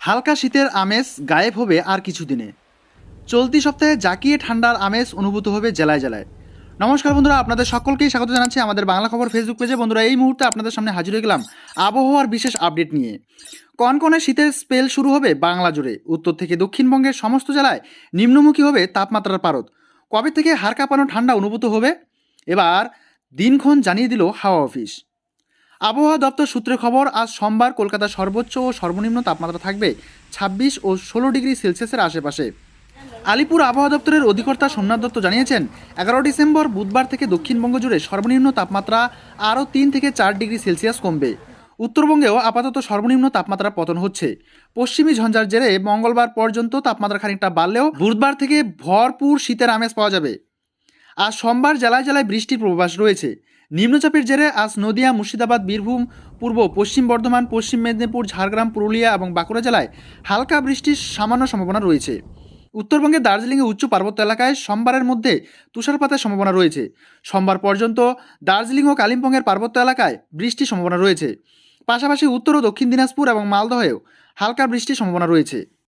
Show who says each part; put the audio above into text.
Speaker 1: হালকা শীতের আমেজ গায়েব হবে আর কিছুদিনে। চলতি সপ্তাহে জাঁকিয়ে ঠান্ডার আমেজ অনুভূত হবে জেলায় জেলায়। নমস্কার বন্ধুরা, আপনাদের সকলকেই স্বাগত জানাচ্ছি আমাদের বাংলা খবর ফেসবুক পেজে। বন্ধুরা, এই মুহূর্তে আপনাদের সামনে হাজির হয়ে গেলাম আবহাওয়ার বিশেষ আপডেট নিয়ে। কনকনে শীতের স্পেল শুরু হবে বাংলা জুড়ে। উত্তর থেকে দক্ষিণবঙ্গের সমস্ত জেলায় নিম্নমুখী হবে তাপমাত্রার পারদ। কবে থেকে হাড় কাঁপানো ঠান্ডা অনুভূত হবে এবার দিনক্ষণ জানিয়ে দিল হাওয়া অফিস। আবহাওয়া দপ্তর সূত্রে খবর, আজ সোমবার কলকাতার সর্বোচ্চ ও সর্বনিম্ন তাপমাত্রা থাকবে 26 ও 16 ডিগ্রি সেলসিয়াসের আশেপাশে। আলিপুর আবহাওয়া দপ্তরের অধিকর্তা সোমনাথ দত্ত জানিয়েছেন, 11 ডিসেম্বর বুধবার থেকে দক্ষিণবঙ্গ জুড়ে সর্বনিম্ন তাপমাত্রা আরও 3 থেকে 4 ডিগ্রি সেলসিয়াস কমবে। উত্তরবঙ্গেও আপাতত সর্বনিম্ন তাপমাত্রা পতন হচ্ছে। পশ্চিমী ঝঞ্ঝার জেরে মঙ্গলবার পর্যন্ত তাপমাত্রা খানিকটা বাড়লেও বুধবার থেকে ভরপুর শীতের আমেজ পাওয়া যাবে। আজ সোমবার জেলায় জেলায় বৃষ্টির পূর্বাভাস রয়েছে। নিম্নচাপের জেরে আজ নদিয়া, মুর্শিদাবাদ, বীরভূম, পূর্ব পশ্চিম বর্ধমান, পশ্চিম মেদিনীপুর, ঝাড়গ্রাম, পুরুলিয়া এবং বাঁকুড়া জেলায় হালকা বৃষ্টির সামান্য সম্ভাবনা রয়েছে। উত্তরবঙ্গের দার্জিলিংয়ে উচ্চ পার্বত্য এলাকায় সোমবারের মধ্যে তুষারপাতের সম্ভাবনা রয়েছে। সোমবার পর্যন্ত দার্জিলিং ও কালিম্পংয়ের পার্বত্য এলাকায় বৃষ্টির সম্ভাবনা রয়েছে। পাশাপাশি উত্তর ও দক্ষিণ দিনাজপুর এবং মালদহেও হালকা বৃষ্টির সম্ভাবনা রয়েছে।